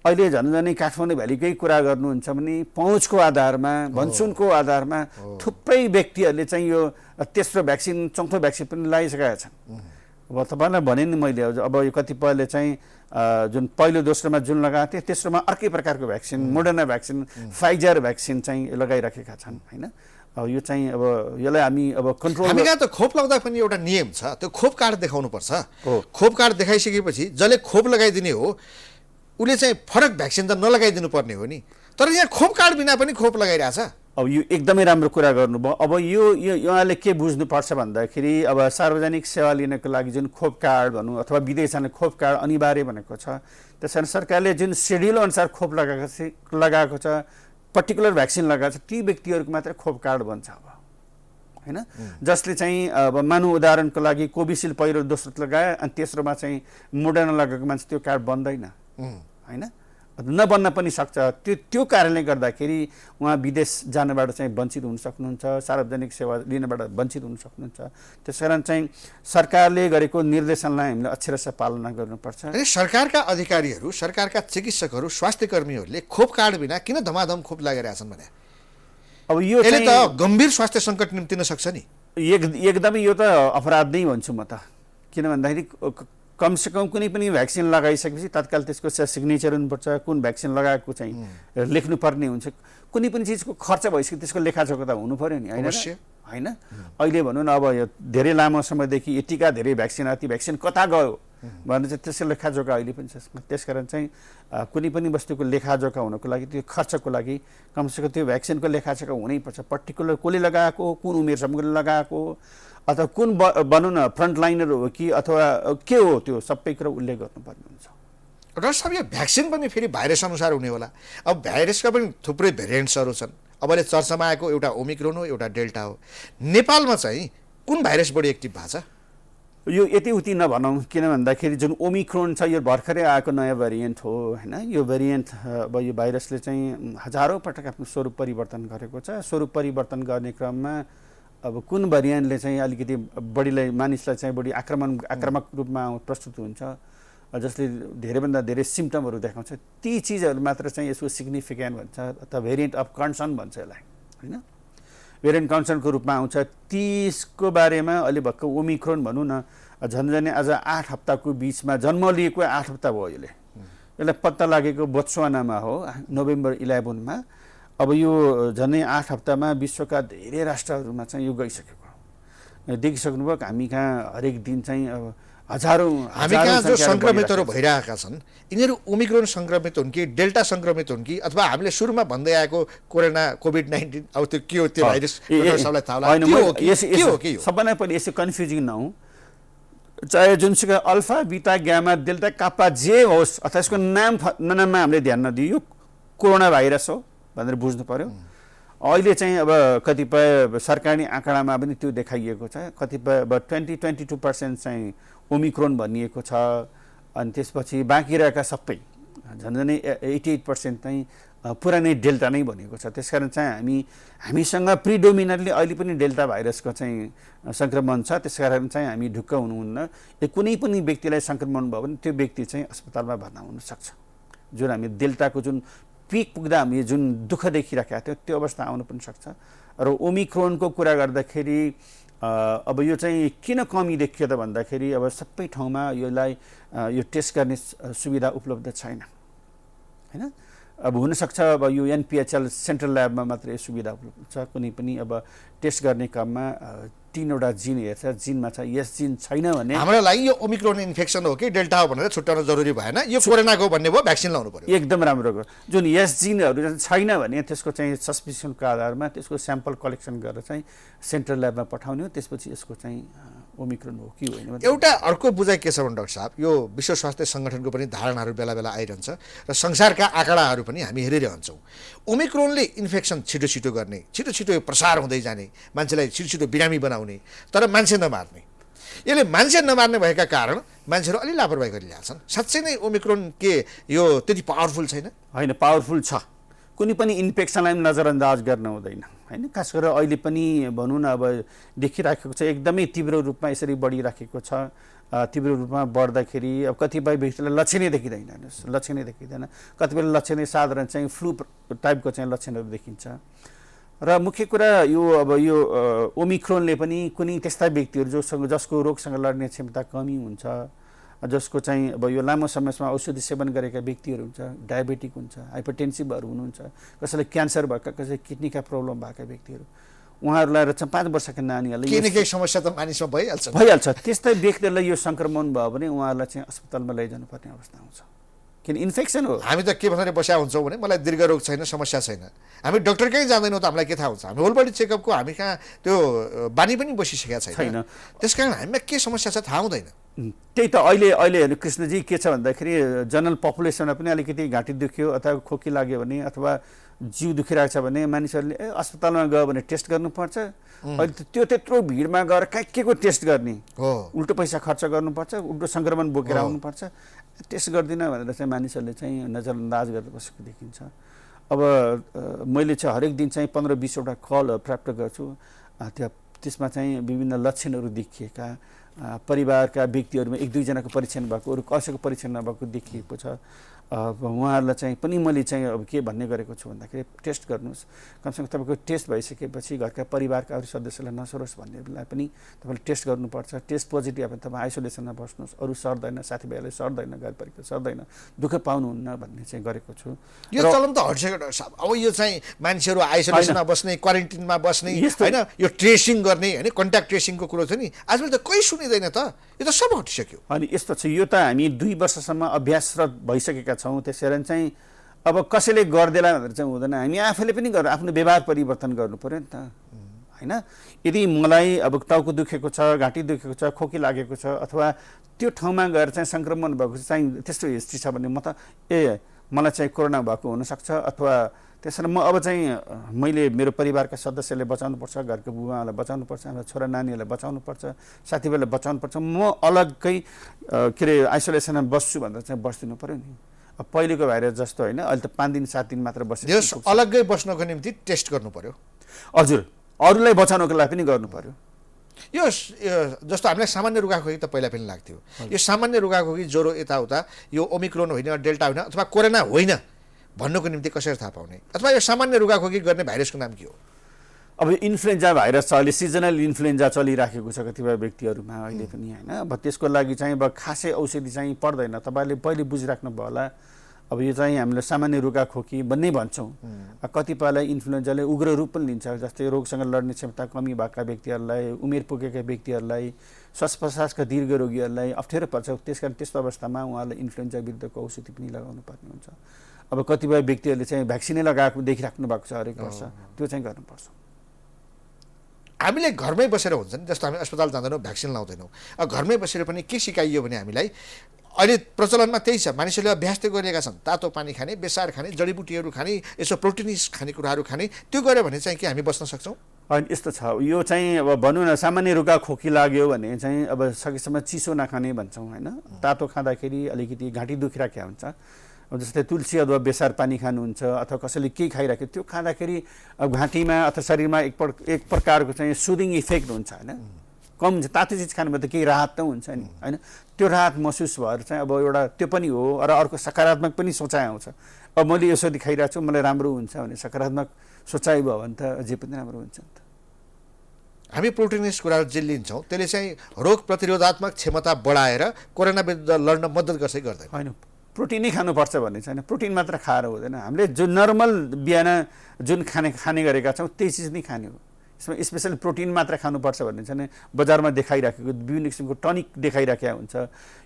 अहिले झन् काठमाडौँ भ्यालीकै कुरा गर्नुहुन्छ भने पहुँचको आधारमा भन्सुनको आधारमा थुप्रै व्यक्तिहरूले चाहिँ यो तेस्रो भ्याक्सिन चौथो भ्याक्सिन पनि लगाइसकेका छन् अब तपाईँलाई भने नि मैले अब यो कतिपयले चाहिँ जुन पहिलो दोस्रोमा जुन लगाएको थियो तेस्रोमा अर्कै प्रकारको vaccine Moderna vaccine Pfizer vaccine चाहिँ लगाइराखेका छन् होइन अब यो चाहिँ अब यसलाई हामी अब कन्ट्रोल हामी कहाँ त खोप लगाउँदा पनि एउटा नियम छ त्यो खोप कार्ड देखाउनु पर्छ खोप कार्ड देखाइसकेपछि जसले खोप लगाइदिने हो उसले चाहिँ फरक भ्याक्सिन त नलगाइदिनु पर्ने हो नि तर यहाँ खोप कार्ड बिना पनि खोप लगाइरहेछ अब यो एकदमै राम्रो कुरा गर्नुभयो अब यो यहाँले के बुझ्नुपर्छ भन्दाखेरि अब सार्वजनिक सेवा लिनको लागि जुन खोप कार्ड भनौँ अथवा विदेश जाने खोप कार्ड अनिवार्य भनेको छ त्यसकारण सरकारले जुन सेड्युल अनुसार खोप लगाएको छ पर्टिकुलर भ्याक्सिन लगाएको छ ती व्यक्तिहरूको मात्रै खोप कार्ड बन्छ अब होइन जसले चाहिँ अब मानव उदाहरणको लागि कोभिसिल्ड पहिलो दोस्रो लगाए अनि तेस्रोमा चाहिँ मोडर्ना लगाएको मान्छे त्यो कार्ड बन्दैन होइन नबन्न पनि सक्छ त्यो कारणले गर्दाखेरि उहाँ विदेश जानबाट चाहिँ वञ्चित हुन सक्नुहुन्छ सार्वजनिक सेवा लिनबाट वञ्चित हुन सक्नुहुन्छ त्यसकारण चाहिँ सरकारले गरेको निर्देशनलाई हामीले अक्षरशः पालना गर्नुपर्छ अनि सरकारका अधिकारीहरू सरकारका चिकित्सकहरू स्वास्थ्य कर्मीहरूले खोप कार्ड बिना किन धमाधम खोप लगाइरहेछन् भने अब यो यसले त गम्भीर स्वास्थ्य सङ्कट निम्तिन सक्छ नि एकदमै यो त अपराध नै भन्छु म त किन भन्दाखेरि कमसेकम कुनै पनि भ्याक्सिन लगाइसकेपछि तत्काल त्यसको सिग्नेचर हुनुपर्छ कुन भ्याक्सिन लगाएको चाहिँ लेख्नुपर्ने हुन्छ कुनै पनि चिजको खर्च भइसक्यो त्यसको लेखाजोखा त हुनु पर्यो नि होइन अहिले भनौँ न अब यो धेरै लामो समयदेखि यतिका धेरै भ्याक्सिन ती भ्याक्सिन कता गयो भने चाहिँ त्यसको लेखाजोखा अहिले पनि छ त्यसकारण चाहिँ कुनै पनि वस्तुको लेखाजोखा हुनको लागि त्यो खर्चको लागि कमसेकम त्यो भ्याक्सिनको लेखाजोखा हुनैपर्छ पर्टिकुलर कसले लगाएको कुन उमेर समूहले लगाएको अथवा कुन भनौँ न फ्रन्टलाइनर हो कि अथवा के हो त्यो सबै कुरा उल्लेख गर्नुपर्ने हुन्छ डाक्टर साहब यो भ्याक्सिन पनि फेरि भाइरस अनुसार हुने होला अब भाइरसका पनि थुप्रै भेरिएन्ट्सहरू छन् अब अहिले चर्चामा आएको एउटा ओमिक्रोन हो एउटा डेल्टा हो नेपालमा चाहिँ कुन भाइरस बढी एक्टिभ भएको छ यो यति उति नभनौँ किन भन्दाखेरि जुन ओमिक्रोन छ यो भर्खरै आएको नयाँ भेरिएन्ट हो होइन यो भेरिएन्ट अब यो भाइरसले चाहिँ हजारौँ पटक आफ्नो स्वरूप परिवर्तन गरेको छ स्वरूप परिवर्तन गर्ने क्रममा अब कुन भेरिएन्टले चाहिँ अलिकति बढीलाई मानिसलाई चाहिँ बढी आक्रामक रूपमा प्रस्तुत हुन्छ जसले धेरैभन्दा धेरै सिम्टमहरू देखाउँछ ती चिजहरू मात्र चाहिँ यसको सिग्निफिकेन्ट भन्छ अथवा भेरिएन्ट अफ कन्सर्न भन्छ यसलाई होइन भेरिएन्ट कन्सर्नको रूपमा आउँछ त्यसको बारेमा अहिले भर्खर ओमिक्रोन भनौँ न झन्झनै आज 8 हप्ताको बिचमा जन्म लिएको 8 हप्ता भयो यसलाई पत्ता लागेको बोत्सवानामा हो नोभेम्बर 11 अब यो झन्डै 8 हप्तामा विश्वका धेरै राष्ट्रहरूमा चाहिँ यो गइसकेको देखिसक्नुभयो हामी कहाँ हरेक दिन चाहिँ अब हजारौँ हामी कहाँ जो सङ्क्रमितहरू भइरहेका छन् यिनीहरू ओमिक्रोन सङ्क्रमित हुन् कि डेल्टा सङ्क्रमित हुन् कि अथवा हामीले सुरुमा भन्दै आएको कोभिड-19 अब त्यो के हो त्यो भाइरस सबैलाई थाहा होला सबैलाई पनि यसो कन्फ्युजिङ नहुँ चाहे जुनसुकै अल्फा बिटा ग्यामा डेल्टा काप्पा जे होस् अथवा यसको नाममा हामीले ध्यान नदियो यो कोरोना भाइरस हो भनेर बुझ्नु पर्यो अहिले चाहिँ अब कतिपय सरकारी आँकडामा पनि त्यो देखाइएको छ, कतिपय अब 20-22% चाहिँ ओमिक्रोन भनिएको छ। अनि त्यसपछि बाँकी रहेका सबै झन्झनै 88% चाहिँ पुरानै डेल्टा नै भनिएको छ। त्यसकारण चाहिँ हामीसँग प्रिडोमिनेन्टली अहिले पनि डेल्टा भाइरसको चाहिँ सङ्क्रमण छ। त्यसकारण चाहिँ हामी ढुक्क हुनुहुन्न। कुनै पनि व्यक्तिलाई सङ्क्रमण भयो भने त्यो व्यक्ति चाहिँ अस्पतालमा भर्ना हुनसक्छ। जुन हामी डेल्टाको जुन पिक पुग्दा हामी जुन दुःख देखिराखेका थियौँ त्यो अवस्था आउनु पनि सक्छ। र ओमिक्रोनको कुरा गर्दाखेरि अब यो चाहिँ किन कमी देखियो त भन्दाखेरि अब सबै ठाउँमा यो टेस्ट गर्ने सुविधा उपलब्ध छैन, होइन। अब हुनसक्छ अब यो एनपिएचएल सेन्ट्रल ल्याबमा मात्रै सुविधा उपलब्ध छ। कुनै पनि अब टेस्ट गर्ने काममा 3वटा जिन हेर्छ, जिनमा छ यस जिन छैन भने हाम्रो लागि यो ओमिक्रोन इन्फेक्सन हो कि डेल्टा हो भनेर छुट्याउन जरुरी भएन। यो कोरोनाको भन्ने भयो, भ्याक्सिन लाउनु पर्यो। एकदम राम्रो हो। जुन यस जिनहरू छैन भने त्यसको चाहिँ सस्पिसनको आधारमा त्यसको स्याम्पल कलेक्सन गरेर चाहिँ सेन्ट्रल ल्याबमा पठाउने हो। त्यसपछि यसको चाहिँ ओमिक्रोन हो कि होइन। एउटा अर्को बुझाइ के छ भने डाक्टर साहब, यो विश्व स्वास्थ्य सङ्गठनको पनि धारणाहरू बेला बेला आइरहन्छ र संसारका आँकडाहरू पनि हामी हेरिरहन्छौँ। ओमिक्रोनले इन्फेक्सन छिटो छिटो गर्ने, छिटो छिटो प्रसार हुँदै जाने, मान्छेलाई छिटो छिटो बिरामी बनाउने, तर मान्छे नमार्ने। यसले मान्छे नमार्ने भएका कारण मान्छेहरू अलि लापरवाही गरिरहेछन्। साँच्चै नै ओमिक्रोन के यो त्यति पावरफुल छैन? होइन, पावरफुल छ। कुनै पनि इन्फेक्सनलाई नजरअन्दाज गर्न हुँदैन, होइन। खास गरेर अहिले पनि भनौँ न अब देखिराखेको छ एकदमै तीव्र रूपमा यसरी बढिराखेको छ। तीव्र रूपमा बढ्दाखेरि अब कतिपय व्यक्तिलाई लक्षणै देखिँदैन, लक्षणै देखिँदैन। कतिपय लक्षणै साधारण चाहिँ फ्लू टाइपको चाहिँ लक्षणहरू देखिन्छ। र मुख्य कुरा यो ओमिक्रोनले पनि कुनै त्यस्ता व्यक्तिहरू जसको रोगसँग लड्ने क्षमता कमी हुन्छ, जसको चाहिँ अब यो लामो समयसम्म औषधि सेवन गरेका व्यक्तिहरू हुन्छ, डायबेटिक हुन्छ, हाइपरटेन्सिभहरू हुनुहुन्छ, कसैलाई क्यान्सर भएका, कसैलाई किडनीका प्रब्लम भएका व्यक्तिहरू, उहाँहरूलाई र 5 वर्षका नानीहरूलाई केही न केही समस्या त मानिसमा भइहाल्छ। त्यस्तै व्यक्तिहरूलाई यो सङ्क्रमण भयो भने उहाँहरूलाई चाहिँ अस्पतालमा लैजानुपर्ने अवस्था आउँछ। किन इन्फेक्सन हो। हामी त के भनेर बस्या हुन्छौँ भने मलाई दीर्घ रोग छैन, समस्या छैन। हामी डक्टर कहीँ जाँदैनौँ त हामीलाई के थाहा हुन्छ? हामी होल बडी चेकअपको हामी कहाँ त्यो बानी पनि बसिसकेका छैन। त्यसकारण हामीमा के समस्या छ थाहा हुँदैन। त्यही त अहिले कृष्णजी के छ भन्दाखेरि जनरल पपुलेसनमा पनि अलिकति घाँटी दुख्यो अथवा खोकी लाग्यो भने अथवा जिउ दुखिरहेको छ भने मानिसहरूले अस्पतालमा गयो भने टेस्ट गर्नुपर्छ। अहिले त्यो त्यत्रो भिडमा गएर के को टेस्ट गर्ने हो? उल्टो पैसा खर्च गर्नुपर्छ, उल्टो सङ्क्रमण बोकेर आउनुपर्छ। टेस्ट गर्दिनँ भनेर चाहिँ मानिसहरूले चाहिँ नजरअन्दाज गरेर बसेको देखिन्छ। अब मैले चाहिँ हरेक दिन चाहिँ 15-20वटा कल प्राप्त गर्छु। त्यसमा चाहिँ विभिन्न लक्षणहरू देखिएका परिवारका व्यक्तिहरूमा 1-2जनाको परीक्षण भएको, अरू कसैको परीक्षण नभएको देखिएको छ। उहाँहरूलाई चाहिँ पनि मैले चाहिँ अब के भन्ने गरेको छु भन्दाखेरि टेस्ट गर्नुहोस्। कमसेकम तपाईँको टेस्ट भइसकेपछि घरका परिवारका अरू सदस्यलाई नसरोस् भन्नेलाई पनि तपाईँले टेस्ट गर्नुपर्छ। टेस्ट पोजिटिभ भयो भने तपाईँ आइसोलेसनमा बस्नुहोस्, अरू सर्दैन, साथीभाइहरूले सर्दैन, घरपरिवार सर्दैन, दुःख पाउनुहुन्न भन्ने चाहिँ गरेको छु। यो चलन त हटिसक्यो साहब। अब यो चाहिँ मान्छेहरू आइसोलेसनमा बस्ने, क्वारेन्टिनमा बस्ने, होइन, यो ट्रेसिङ गर्ने, होइन, कन्ट्याक्ट ट्रेसिङको कुरो थियो नि, आजकल त कोही सुनिँदैन त। यो त सब हटिसक्यो। अनि यस्तो छ, यो त हामी 2 वर्षसम्म अभ्यासरत भइसकेका छौँ। त्यसैले चाहिँ अब कसैले गर्देला भनेर चाहिँ हुँदैन। हामी आफैले पनि आफ्नो व्यवहार परिवर्तन गर्नु पर्यो नि त, होइन। यदि मलाई अब टाउको दुखेको छ, घाँटी दुखेको छ, खोकी लागेको छ अथवा त्यो ठाउँमा गएर चाहिँ सङ्क्रमण भएको चाहिँ त्यस्तो हिस्ट्री छ भने म त मलाई चाहिँ कोरोना भएको हुनसक्छ। अथवा त्यसरी म अब चाहिँ मैले मेरो परिवारका सदस्यले बचाउनुपर्छ, घरको बुबालाई बचाउनुपर्छ, हाम्रो छोरा नानीहरूलाई बचाउनुपर्छ, साथीभाइलाई बचाउनुपर्छ। म अलग्गै के अरे आइसोलेसनमा बस्छु भनेर चाहिँ बस्दिनु पऱ्यो नि। अब पहिलेको भाइरस जस्तो होइन, अहिले त 5 दिन 7 दिन मात्र बस्छ। अलग्गै बस्नको निम्ति टेस्ट गर्नु पर्यो। हजुर, अरूलाई बचाउनको लागि पनि गर्नु पर्यो। यो जस्तो हामीलाई सामान्य रुगाखोकी त पहिला पनि लाग्थ्यो। यो सामान्य रुगाखोकी, ज्वरो, यताउता, यो ओमिक्रोन होइन, डेल्टा होइन, अथवा कोरोना होइन भन्नुको निम्ति कसरी थाहा पाउने? अथवा यो सामान्य रुगाखोकी गर्ने भाइरसको नाम के हो? अब इन्फ्लुएन्जा भाइरस छ, अहिले सिजनल इन्फ्लुएन्जा चलिराखेको छ कतिपय व्यक्तिहरूमा अहिले पनि, होइन। अब त्यसको लागि चाहिँ अब खासै औषधि चाहिँ पर्दैन। तपाईँले पहिले बुझिराख्नु भयो होला। अब यो चाहिँ हामीले सामान्य रुगाखोकी भन्ने भन्छौँ। कतिपयलाई इन्फ्लुएन्जाले उग्र रूप पनि लिन्छ, जस्तै रोगसँग लड्ने क्षमता कमी भएका व्यक्तिहरूलाई, उमेर पुगेका व्यक्तिहरूलाई, श्वास प्रश्वासका दीर्घ रोगीहरूलाई अप्ठ्यारो पर्छ। त्यसकारण त्यस्तो अवस्थामा उहाँलाई इन्फ्लुएन्जा विरुद्धको औषधि पनि लगाउनु पर्ने हुन्छ। अब कतिपय व्यक्तिहरूले चाहिँ भ्याक्सिनै लगाएको देखिराख्नु भएको छ हरेक वर्ष, त्यो चाहिँ गर्नुपर्छ। हामीले घरमै बसेर हुन्छ नि, जस्तो हामी अस्पताल जाँदैनौँ, भ्याक्सिन लाउँदैनौँ, घरमै बसेर पनि के सिकाइयो भने हामीलाई अहिले प्रचलनमा त्यही छ, मानिसहरूले अभ्यास त्यो गरिरहेका छन्, तातो पानी खाने, बेसार खाने, जडीबुटीहरू खाने, यसो प्रोटिनिस खानेकुराहरू खाने। त्यो गऱ्यो भने चाहिँ के हामी बस्न सक्छौँ? होइन, यस्तो छ, यो चाहिँ अब भनौँ न सामान्य रुगा खोकी लाग्यो भने चाहिँ अब सकेसम्म चिसो नखाने भन्छौँ होइन। तातो खाँदाखेरि अलिकति घाँटी दुखिराखेको हुन्छ। अब जस्तै तुलसी अथवा बेसार पानी खानुहुन्छ अथवा कसैले केही खाइराख्यो, त्यो खाँदाखेरि अब घाँटीमा अथवा शरीरमा एक प्रकारको चाहिँ सुदिङ इफेक्ट हुन्छ होइन। कम तातो चिज खानुभयो त केही राहत त हुन्छ नि होइन। त्यो राहत महसुस भएर चाहिँ अब एउटा त्यो पनि हो। र अर्को सकारात्मक पनि सोचाइ आउँछ, अब मैले यसरी खाइरहेको छु मलाई राम्रो हुन्छ भने सकारात्मक सोचाइ भयो भने त जे पनि राम्रो हुन्छ नि त। हामी प्रोटिनिस कुराहरू जे लिन्छौँ त्यसले चाहिँ रोग प्रतिरोधात्मक क्षमता बढाएर कोरोना विरुद्ध लड्न मद्दत गर्छ कि गर्दैन? होइन, प्रोटिन नै खानुपर्छ भन्ने छैन। प्रोटिन मात्र खाएर हुँदैन, हामीले जुन नर्मल बिहान जुन खाने गरेका छौँ त्यही चिज नै खाने हो। यसमा स्पेसली प्रोटिन मात्र खानुपर्छ भन्ने छैन। बजारमा देखाइराखेको विभिन्न किसिमको टनिक देखाइराखेको हुन्छ,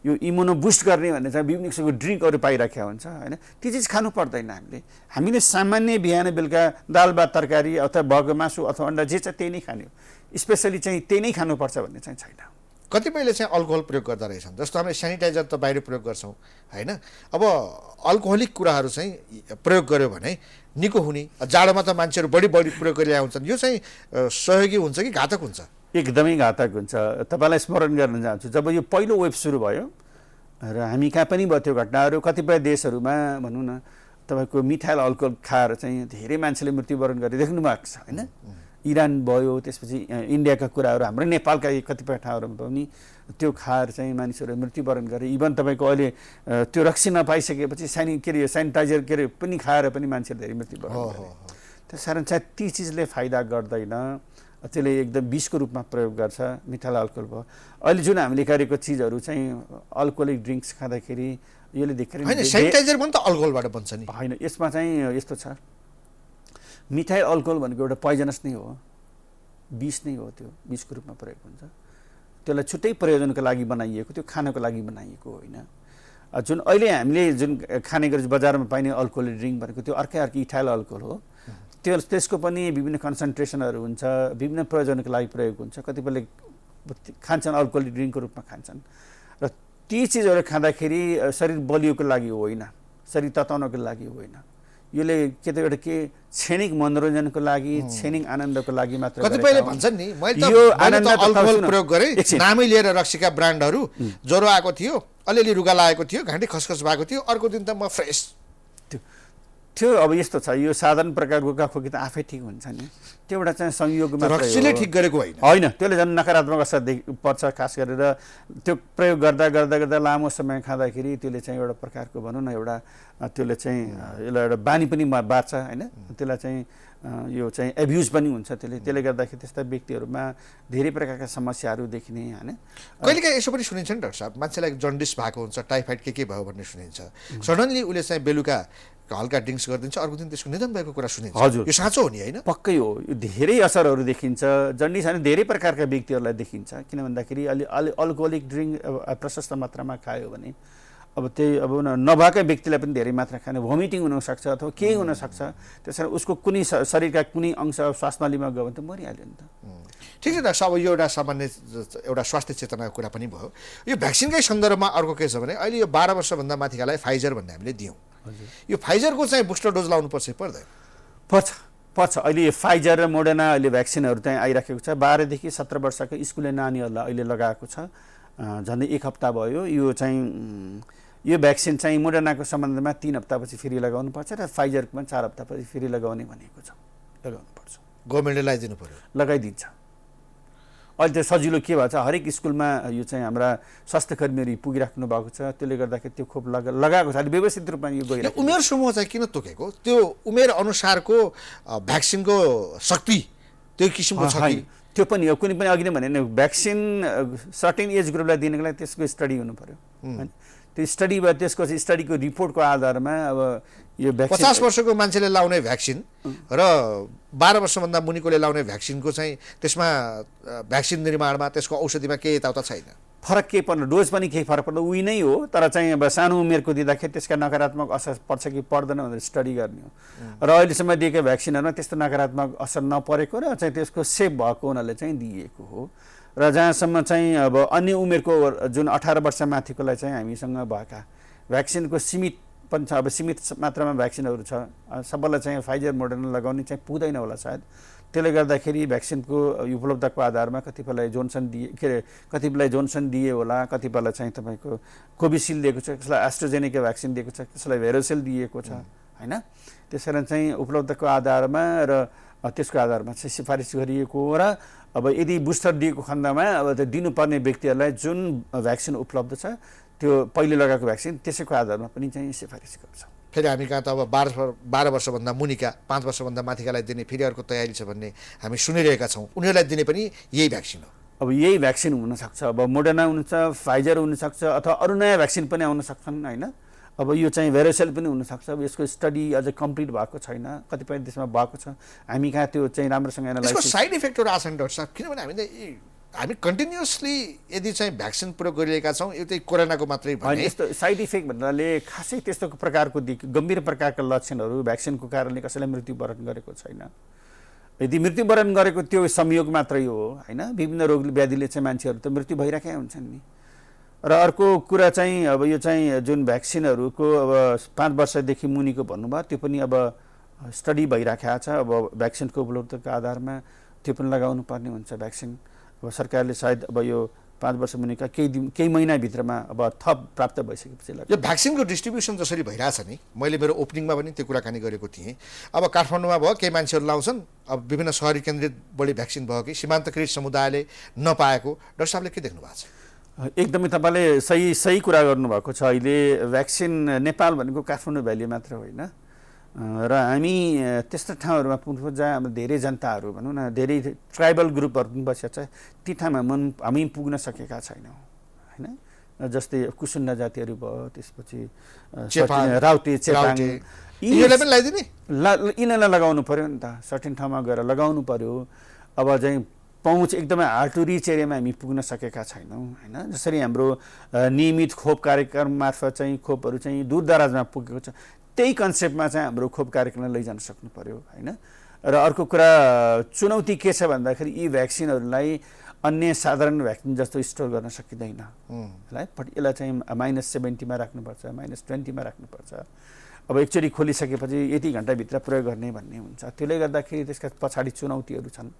यो इम्युनो बुस्ट गर्ने भन्ने चाहिँ विभिन्न किसिमको ड्रिङ्कहरू पाइराखेको हुन्छ होइन। ती चिज खानु पर्दैन। हामीले सामान्य बिहान बेलुका दाल भात तरकारी अथवा भएको मासु अथवा अन्डा जे छ त्यही नै खाने हो। स्पेसली चाहिँ त्यही नै खानुपर्छ भन्ने चाहिँ छैन। कतिपयले चाहिँ अल्कोहल प्रयोग गर्दा रहेछन्, जस्तो हामीले सेनिटाइजर त बाहिर प्रयोग गर्छौँ होइन। अब अल्कोहलिक कुराहरू चाहिँ प्रयोग गर्यो भने निको हुने, जाडोमा त मान्छेहरू बढी प्रयोग गरिरहेका हुन्छन्, यो चाहिँ सहयोगी हुन्छ कि घातक हुन्छ? एकदमै घातक हुन्छ। तपाईँलाई स्मरण गर्न चाहन्छु, जब यो पहिलो वेभ सुरु भयो र हामी कहाँ पनि भयो त्यो घटनाहरू, कतिपय देशहरूमा भनौँ न तपाईँको मिथाइल अल्कोहल खाएर चाहिँ धेरै मान्छेले मृत्युवरण गरे देख्नु भएको छ होइन। इरान भयो, त्यसपछि इन्डियाका कुराहरू, हाम्रो नेपालका कतिपय ठाउँहरूमा पनि त्यो खाएर चाहिँ मानिसहरू मृत्युवरण गरे। इभन तपाईँको अहिले त्यो रक्सी नपाइसकेपछि सेनिटाइजर पनि खाएर पनि मान्छेहरू धेरै मृत्युवरण गरे। त्यस कारण चाहिँ ती चिजले फाइदा गर्दैन, त्यसले एकदम विषको रूपमा प्रयोग गर्छ। मिथाइल अल्कोहल भयो, अहिले जुन हामीले गरेको चिजहरू चाहिँ अल्कोहोलिक ड्रिङ्क्स खाँदाखेरि यसले देखेर सेनिटाइजर पनि त अल्कोहलबाट बन्छ नि? होइन, यसमा चाहिँ यस्तो छ, मिथाइल अल्कोहल भनेको एउटा पोइजनस नै हो, विष नै हो। त्यो विषको रूपमा प्रयोग हुन्छ। त्यसलाई छुट्टै प्रयोजनको लागि बनाइएको, त्यो खानको लागि बनाइएको होइन। जुन अहिले हामीले जुन खाने गरेर बजारमा पाइने अल्कोहोलिक ड्रिङ्क भनेको त्यो अर्कै इथाइल अल्कोहल हो। त्यसको पनि विभिन्न कन्सन्ट्रेसनहरू हुन्छ, विभिन्न प्रयोजनको लागि प्रयोग हुन्छ। कतिपयले खान्छन् अल्कोहोलिक ड्रिङ्कको रूपमा खान्छन्, र ती चिजहरू खाँदाखेरि शरीर बलियोको लागि होइन, शरीर तताउनको लागि होइन। यसले के त एउटा क्षणिक मनोरञ्जनको लागि, क्षणिक आनन्दको लागि मात्र। कतिपयले भन्छन् नि मैले त अल्कोहल प्रयोग गरेँ, नामै लिएर रक्सीका ब्रान्डहरू, ज्वरो आएको थियो, अलिअलि रुगा लागेको थियो, घाँटी खसखस भएको थियो, अर्को दिन त म फ्रेस। त्यो अब यस्तो छ, यो साधारण प्रकारको खोकी त आफै ठिक हुन्छ नि, त्यो एउटा चाहिँ संयोग मात्र हो। रक्सीले ठिक गरेको होइन, त्यसले झन् नकारात्मक असर पर्छ। खास गरेर त्यो प्रयोग गर्दा गर्दा गर्दा लामो समय खाँदाखेरि त्यसले चाहिँ एउटा प्रकारको भनौँ न एउटा त्यसले चाहिँ यसलाई एउटा बानी पनि बाँच्छ होइन। त्यसलाई चाहिँ यो चाहिँ एब्युज पनि हुन्छ। त्यसले गर्दाखेरि त्यस्ता व्यक्तिहरूमा धेरै प्रकारका समस्याहरू देखिने होइन। कहिलेकाहीँ यसो पनि सुनिन्छ नि डाक्टर साहब, मान्छेलाई जन्डिस भएको हुन्छ, टाइफाइड के भयो भन्ने सुनिन्छ, सडनली उसले चाहिँ बेलुका हल्का ड्रिङ्क्स गरिदिन्छ, अर्को दिन त्यसको निधन भएको कुरा सुनिन्छ। हजुर, यो साँचो हो नि होइन? पक्कै हो, यो धेरै असरहरू देखिन्छ। जन्डिस होइन धेरै प्रकारका व्यक्तिहरूलाई देखिन्छ। किन भन्दाखेरि अल्कोहोलिक ड्रिङ्क प्रशस्त मात्रामा खायो भने अब त्यही अब नभएकै व्यक्तिलाई पनि धेरै मात्रा खाने, भोमिटिङ हुनसक्छ अथवा केही हुनसक्छ। त्यसरी उसको कुनै शरीरका कुनै अंश श्वासनलीमा गयो भने त मरिहाल्यो नि त। ठिक छ डाक्टर साहब, यो एउटा सामान्य एउटा स्वास्थ्य चेतनाको कुरा पनि भयो। यो भ्याक्सिनकै सन्दर्भमा अर्को के छ भने अहिले यो 12 वर्षभन्दा माथिकालाई फाइजर भन्ने हामीले दियौँ। यो फाइजरको चाहिँ बुस्टर डोज लाउनु पर्छ पर्दैन? पर्छ। अहिले फाइजर र मोडर्ना अहिले भ्याक्सिनहरू चाहिँ आइराखेको छ। 12 देखि 17 वर्षका स्कुले नानीहरूलाई अहिले लगाएको छ। झन्डै 1 हप्ता भयो। यो चाहिँ यो भ्याक्सिन चाहिँ मोडर्नाको सम्बन्धमा 3 हप्तापछि फेरि लगाउनु पर्छ र फाइजरकोमा 4 हप्तापछि फेरि लगाउने भनेको छ। लगाउनुपर्छ, गभर्मेन्टले लगाइदिनु पर्यो, लगाइदिन्छ। अहिले त सजिलो के भन्छ, हरेक स्कुलमा यो चाहिँ हाम्रा स्वास्थ्यकर्मीहरू पुगिराख्नु भएको छ। त्यसले गर्दाखेरि त्यो खोप लगाएको छ। अहिले व्यवस्थित रूपमा यो गइरहेको। उमेर समूह चाहिँ किन तोकेको? त्यो उमेर अनुसारको भ्याक्सिनको शक्ति त्यो किसिमको छ कि? त्यो पनि हो, कुनै पनि अघि नै भने भ्याक्सिन सर्टेन एज ग्रुपलाई दिनको लागि त्यसको स्टडी हुनु पर्यो होइन। त्यो स्टडी भयो, त्यसको स्टडीको रिपोर्टको आधारमा अब यो 50 वर्षको मान्छेले लाउने भ्याक्सिन र 12 वर्षभन्दा मुनिकोले लाउने भ्याक्सिनको चाहिँ त्यसमा भ्याक्सिन निर्माणमा त्यसको औषधिमा केही यताउता छैन, फरक केही पर्न, डोज पनि केही फरक पर्दैन, उही नै हो। तर चाहिँ अब सानो उमेरको दिँदाखेरि त्यसका नकारात्मक असर पर्छ कि पर्दैन भनेर स्टडी गर्ने हो। र अहिलेसम्म दिएका भ्याक्सिनहरूमा त्यस्तो नकारात्मक असर नपरेको र चाहिँ त्यसको सेफ भएको हुनाले चाहिँ दिएको हो। र जहाँसम्म चाहिँ अब अन्य उमेरको जुन 18 वर्ष माथिकोलाई चाहिँ हामीसँग भएका भ्याक्सिनको सीमित पनि छ। अब सीमित मात्रामा भ्याक्सिनहरू छ, सबैलाई चाहिँ फाइजर मोडर्ना लगाउने चाहिँ पुग्दैन होला सायद। त्यसले गर्दाखेरि भ्याक्सिनको उपलब्धको आधारमा कतिपयलाई कतिपयलाई जोन्सन दिए होला, कतिपयलाई चाहिँ तपाईँको कोभिसिल्ड दिएको छ, कसैलाई एस्ट्राजेनेका भ्याक्सिन दिएको छ, कसैलाई भेरोसेल दिएको छ होइन। त्यसकारण चाहिँ उपलब्धको आधारमा र त्यसको आधारमा चाहिँ सिफारिस गरिएको र अब यदि बुस्टर दिएको खण्डमा अब त्यो दिनुपर्ने व्यक्तिहरूलाई जुन भ्याक्सिन उपलब्ध छ त्यो पहिले लगाएको भ्याक्सिन त्यसैको आधारमा पनि चाहिँ सिफारिस गर्छ। फेरि हामी कहाँ त अब 12 वर्षभन्दा मुनिका 5 वर्षभन्दा माथिकालाई दिने फेरि अर्को तयारी छ भन्ने हामी सुनिरहेका छौँ। उनीहरूलाई दिने पनि यही भ्याक्सिन हो। अब यही भ्याक्सिन हुनसक्छ, अब मोडर्ना हुनुहुन्छ, फाइजर हुनसक्छ, अथवा अरू नयाँ भ्याक्सिन पनि आउन सक्छन् होइन। अब यो चाहिँ भेरोसेल पनि हुनसक्छ। अब यसको स्टडी अझै कम्प्लिट भएको छैन, कतिपय देशमा भएको छ, हामी कहाँ त्यो चाहिँ राम्रोसँग यसको एनालाइसिस। साइड इफेक्टहरू आछन् डाक्टर साहब, किनभने हामी कन्टिन्युसली यदि चाहिँ भ्याक्सिन प्रयोग गरिरहेका छौँ, यो चाहिँ कोरोनाको मात्रै होइन, भने यस्तो साइड इफेक्ट भन्नाले खासै त्यस्तो प्रकारको गम्भीर प्रकारका लक्षणहरू भ्याक्सिनको कारणले कसैलाई मृत्युवरण गरेको छैन। यदि मृत्युवरण गरेको त्यो संयोग मात्रै हो होइन, विभिन्न रोग व्याधिले चाहिँ मान्छेहरू त मृत्यु भइरहेकै हुन्छन् नि। र अर्को कुरा चाहिँ अब यो चाहिँ जुन भ्याक्सिनहरूको अब 5 वर्षदेखि मुनिको भन्नुभयो त्यो पनि अब स्टडी भइराखेको छ। अब भ्याक्सिनको उपलब्धको आधारमा त्यो पनि लगाउनु पर्ने हुन्छ भ्याक्सिन। अब सरकारले सायद अब यो 5 वर्ष मुनिका केही महिनाभित्रमा अब थप प्राप्त भइसकेपछि यो भ्याक्सिनको डिस्ट्रिब्युसन जसरी भइरहेछ नि, मैले मेरो ओपनिङमा पनि त्यो कुराकानी गरेको थिएँ। अब काठमाडौँमा भयो केही मान्छेहरू लाउँछन्, अब विभिन्न सहरी केन्द्रित बढी भ्याक्सिन भयो कि सीमान्तकृत समुदायले नपाएको, डाक्टर साहबले के देख्नु भएको छ? एकदमै तपाईँले सही कुरा गर्नुभएको छ। अहिले भ्याक्सिन नेपाल भनेको काठमाडौँ भ्याली मात्र होइन, र हामी त्यस्तो ठाउँहरूमा पुग्नु जहाँ हाम्रो धेरै जनताहरू भनौँ न, धेरै ट्राइबल ग्रुपहरू पनि बसेका छ, ती ठाउँमा हामी पुग्न सकेका छैनौँ होइन। जस्तै कुसुन्डा जातिहरू भयो, त्यसपछि राउटे, चेपाङ, यिनीहरूलाई लगाउनु पऱ्यो नि त, सर्टेन ठाउँमा गएर लगाउनु पऱ्यो। अब चाहिँ पहुँच एकदमै हार्ड टु रिच एरियामा हामी पुग्न सकेका छैनौँ होइन। जसरी हाम्रो नियमित खोप कार्यक्रम मार्फत चाहिँ खोपहरू चाहिँ दूरदराजमा पुगेको छ, त्यही कन्सेप्टमा चाहिँ हाम्रो खोप कार्यक्रमलाई लैजान सक्नु पर्यो होइन। र अर्को कुरा चुनौती के छ भन्दाखेरि यी भ्याक्सिनहरूलाई अन्य साधारण भ्याक्सिन जस्तो स्टोर गर्न सकिँदैन है। यसलाई चाहिँ -70 मा राख्नुपर्छ, -20 मा राख्नुपर्छ। अब एकचोटि खोलिसकेपछि यति घन्टाभित्र प्रयोग गर्ने भन्ने हुन्छ। त्यसले गर्दाखेरि त्यसका पछाडि चुनौतीहरू छन्।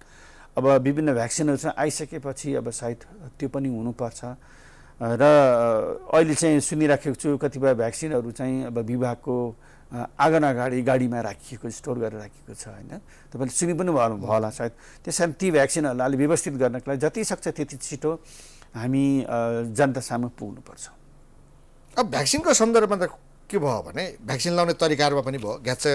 अब विभिन्न भ्याक्सिनहरू चाहिँ आइसकेपछि अब सायद त्यो पनि हुनुपर्छ। र अहिले चाहिँ सुनिराखेको छु कतिपय भ्याक्सिनहरू चाहिँ अब विभागको आँगन अगाडि गाडीमा राखिएको, स्टोर गरेर राखिएको छ होइन। तपाईँले सुनि पनि भयो होला सायद। त्यस कारण ती भ्याक्सिनहरूलाई अलिक व्यवस्थित गर्नको लागि जति सक्छ त्यति छिटो हामी जनता सामु पुग्नुपर्छ। अब भ्याक्सिनको सन्दर्भमा त के भयो भने भ्याक्सिन लाउने तरिकाहरूमा पनि भयो, ग्यास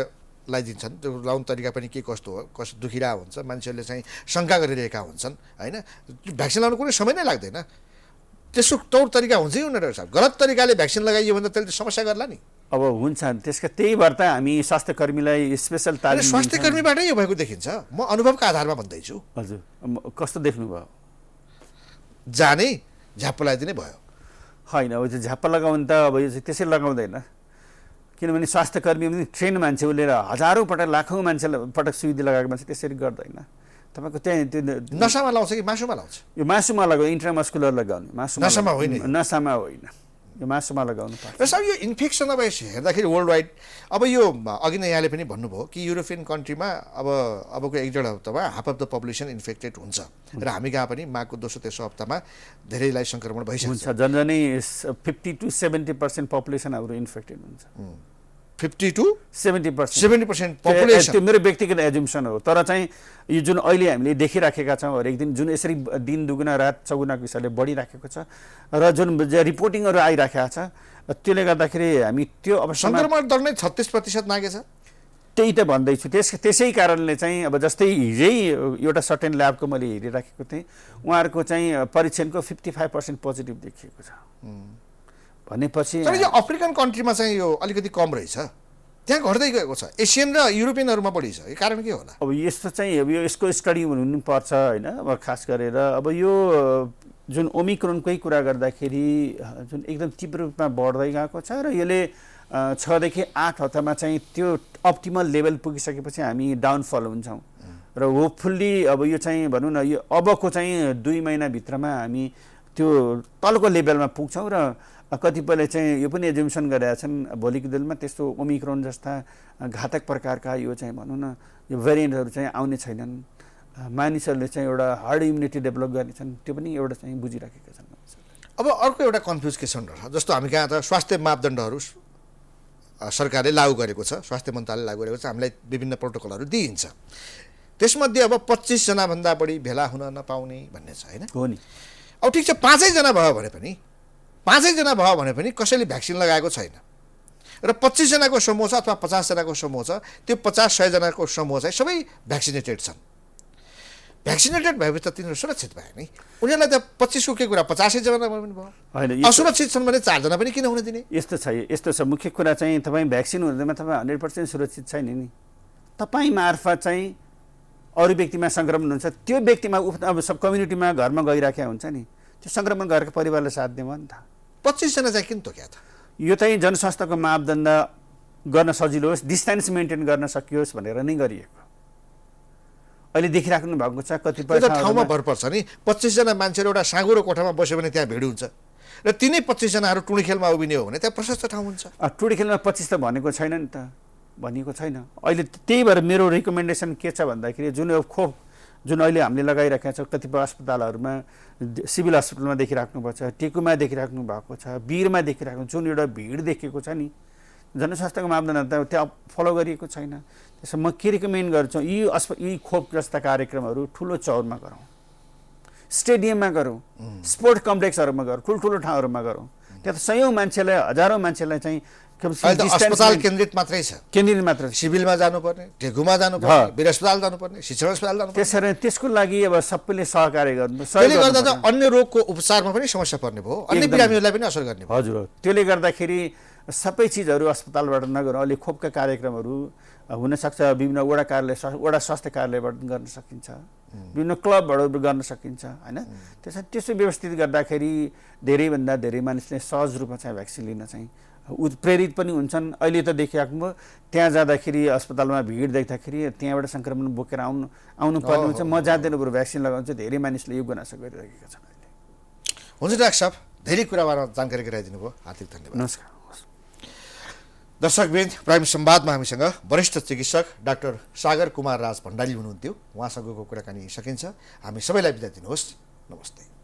लगाइदिन्छन्, त्यो लाउने तरिका पनि के कस्तो हो, कस्तो दुखिरहेको हुन्छ, मान्छेहरूले चाहिँ शङ्का गरिरहेका हुन्छन् होइन। भ्याक्सिन लाउनु कुनै समय नै लाग्दैन, त्यसको तौर तरिका हुन्छ कि हुँदैन साहब? गलत तरिकाले भ्याक्सिन लगाइयो भने त त्यसले समस्या गर्ला नि। अब हुन्छ त्यसका त्यही भएर त हामी स्वास्थ्यकर्मीलाई स्पेसल तालिम दिन्छौँ। स्वास्थ्यकर्मीबाटै यो भएको देखिन्छ। म अनुभवको आधारमा भन्दैछु। हजुर, कस्तो देख्नुभयो? जाने झ्याप्पो लगाइदिने भयो होइन, अब त्यो झ्याप्पा लगाउनु त अब यो चाहिँ त्यसै लगाउँदैन, किनभने स्वास्थ्यकर्मी पनि ट्रेन मान्छे उसले हजारौँ पटक लाखौँ मान्छेलाई पटक सुई लगाएको मान्छे त्यसरी गर्दैन। तपाईँको त्यहाँ त्यो नसामा लाउँछ कि मासुमा लाउँछ? यो मासुमा लगाउने, इन्ट्रामस्कुलर लगाउने, नसामा होइन, नसामा होइन, यो मासुमा लगाउनु पर्छ। र साहब यो इन्फेक्सन अब हेर्दाखेरि वर्ल्ड वाइड अब यो अघि नै यहाँले पनि भन्नुभयो कि युरोपियन कन्ट्रीमा अबको 1-1.5 हप्तामा half of the population infected हुन्छ र हामी कहाँ पनि माघको 2-3 हप्तामा धेरैलाई सङ्क्रमण भइसक्छ। झन्झनै 50 to 70% पपुलेसन हाम्रो इन्फेक्टेड हुन्छ। 50 to 70% पपुलेसन, त्यो मेरो व्यक्तिगत एजुम्सन हो। तर चाहिँ यो जुन अहिले हामीले देखिराखेका छौँ हरेक दिन जुन यसरी दिन दुगुना रात चौगुनाको हिसाबले बढिराखेको छ र जुन रिपोर्टिङहरू आइराखेको छ, त्यसले गर्दाखेरि हामी त्यो अब सङ्क्रमण दर नै 36% नागेछ। त्यही त भन्दैछु। त्यसै कारणले चाहिँ अब जस्तै हिजै एउटा सर्टेन ल्याबको मैले हेरिराखेको थिएँ, उहाँहरूको चाहिँ परीक्षणको 55% पोजिटिभ देखिएको छ भनेपछि। तर यो अफ्रिकन कन्ट्रीमा चाहिँ यो अलिकति कम रहेछ, त्यहाँ घट्दै गएको छ। एसियन र युरोपियनहरूमा बढी छ, यो कारण के होला? अब यस्तो चाहिँ अब यो यसको स्टडी हुनुपर्छ होइन। अब खास गरेर अब यो जुन ओमिक्रोनकै कुरा गर्दाखेरि जुन एकदम तीव्र रूपमा बढ्दै गएको छ र यसले 6 देखि 8 हप्तामा चाहिँ त्यो अप्टिमल लेभल पुगिसकेपछि हामी डाउनफल हुन्छौँ र होपफुल्ली अब यो चाहिँ भनौँ न यो अबको चाहिँ 2 महिनाभित्रमा हामी त्यो तलको लेभलमा पुग्छौँ र कतिपयले चाहिँ यो पनि एजुम्सन गरेका छन् भोलिको दिनमा त्यस्तो ओमिक्रोन जस्ता घातक प्रकारका यो चाहिँ भनौँ न यो भेरिएन्टहरू चाहिँ आउने छैनन्, मानिसहरूले चाहिँ एउटा हार्ड इम्युनिटी डेभलप गर्नेछन्, त्यो पनि एउटा चाहिँ बुझिराखेका छन्। अब अर्को एउटा कन्फ्युज क्वेसन रहेछ, जस्तो हामी कहाँ त स्वास्थ्य मापदण्डहरू सरकारले लागू गरेको छ, स्वास्थ्य मन्त्रालयले लागू गरेको छ, हामीलाई विभिन्न प्रोटोकलहरू दिइन्छ। त्यसमध्ये अब 25 जनाभन्दा बढी भेला हुन नपाउने भन्ने छ होइन? हो नि। अब ठिक छ 5 जना भयो भने पनि कसैले भ्याक्सिन लगाएको छैन र 25 जनाको समूह छ अथवा 50 जनाको समूह छ, त्यो 50-100 जनाको समूह चाहिँ सबै भ्याक्सिनेटेड छन्। भ्याक्सिनेटेड भएपछि त तिनीहरू सुरक्षित भए नि, उनीहरूलाई त 25 को के कुरा 50 जना पनि भयो होइन, असुरक्षित छन् भने 4 जना पनि किन हुन दिने? यस्तो छ मुख्य कुरा चाहिँ तपाईँ भ्याक्सिन हुँदैमा तपाईँ 100% सुरक्षित छैन नि। तपाईँ मार्फत चाहिँ अरू व्यक्तिमा सङ्क्रमण हुन्छ, त्यो व्यक्तिमा अब सब कम्युनिटीमा घरमा गइराखेको हुन्छ नि, त्यो सङ्क्रमण घरको परिवारले साथ दियो नि त। 25 जना चाहिँ किन तोक्या त? यो चाहिँ जनस्वास्थ्यको मापदण्ड गर्न सजिलो होस्, डिस्टेन्स मेन्टेन गर्न सकियोस् भनेर नै गरिएको। अहिले देखिराख्नु भएको छ कतिपय ठाउँमा भर पर्छ नि, 25 जना मान्छेहरू एउटा साँगुरो कोठामा बस्यो भने त्यहाँ भिड हुन्छ र तिनै 25 जनाहरू टुडी खेलमा उभिने हो भने त्यहाँ प्रशस्त ठाउँ हुन्छ। टुडी खेलमा 25 त भनेको छैन नि त, भनिएको छैन। अहिले त्यही भएर मेरो रिकमेन्डेसन के छ भन्दाखेरि जुन खोप जुन अहिले हामीले लगाइराखेका छौँ कतिपय अस्पतालहरूमा, सिभिल हस्पिटलमा देखिराख्नु भएको छ, टेकुमा देखिराख्नु भएको छ, वीरमा देखिराख्नु, जुन एउटा भिड देखेको छ नि, जनस्वास्थ्यको मापदण्ड त त्यहाँ फलो गरिएको छैन। त्यसो म के रिकमेन्ड गर्छु, यी खोप जस्ता कार्यक्रमहरू ठुलो चौरमा गरौँ, स्टेडियममा गरौँ, स्पोर्ट कम्प्लेक्सहरूमा गरौँ, ठुल्ठुलो ठाउँहरूमा गरौँ। त्यहाँ त सयौँ मान्छेलाई, हजारौँ मान्छेलाई चाहिँ अस्पताल केन्द्रित मात्रै छ, केन्द्रित मात्र सिभिलमा जानुपर्ने, टेकुमा जानुपर्ने, वीर अस्पताल जानुपर्ने, शिक्षण अस्पताल जानुपर्ने। त्यसरी त्यसको लागि अब सबैले सहकार्य गर्नु। त्यसले गर्दा त अन्य रोगको उपचारमा पनि समस्या पर्ने भयो, अन्य बिरामीहरूलाई पनि असर गर्ने भयो। हजुर, त्यसले गर्दाखेरि सबै चिजहरू अस्पतालबाट नगरौँ। अहिले खोपका कार्यक्रमहरू हुनसक्छ विभिन्न वडा स्वास्थ्य कार्यालयबाट गर्न सकिन्छ, विभिन्न क्लबबाट गर्न सकिन्छ होइन। त्यसो व्यवस्थित गर्दाखेरि धेरैभन्दा धेरै मानिसले सहज रूपमा चाहिँ भ्याक्सिन लिन चाहिँ प्रेरित पनि हुन्छन्। अहिले त देखिराख्नु त्यहाँ जाँदाखेरि अस्पतालमा भिड देख्दाखेरि त्यहाँबाट सङ्क्रमण बोकेर आउनु पर्ने हुन्छ, म जाँदैन बरु भ्याक्सिन लगाउँछु, धेरै मानिसले यो गुनासो गरिरहेका छन् अहिले। हुन्छ डाक्टर साहब, धेरै कुराबाट जानकारी गराइदिनु भयो, हार्दिक धन्यवाद। नमस्कार। दर्शकवृन्द, प्राइम संवादमा हामीसँग वरिष्ठ चिकित्सक डाक्टर सागर कुमार राज भण्डारी हुनुहुन्थ्यो, उहाँसँगको कुराकानी सकिन्छ। हामी सबैलाई बिदा दिनुहोस्, नमस्ते।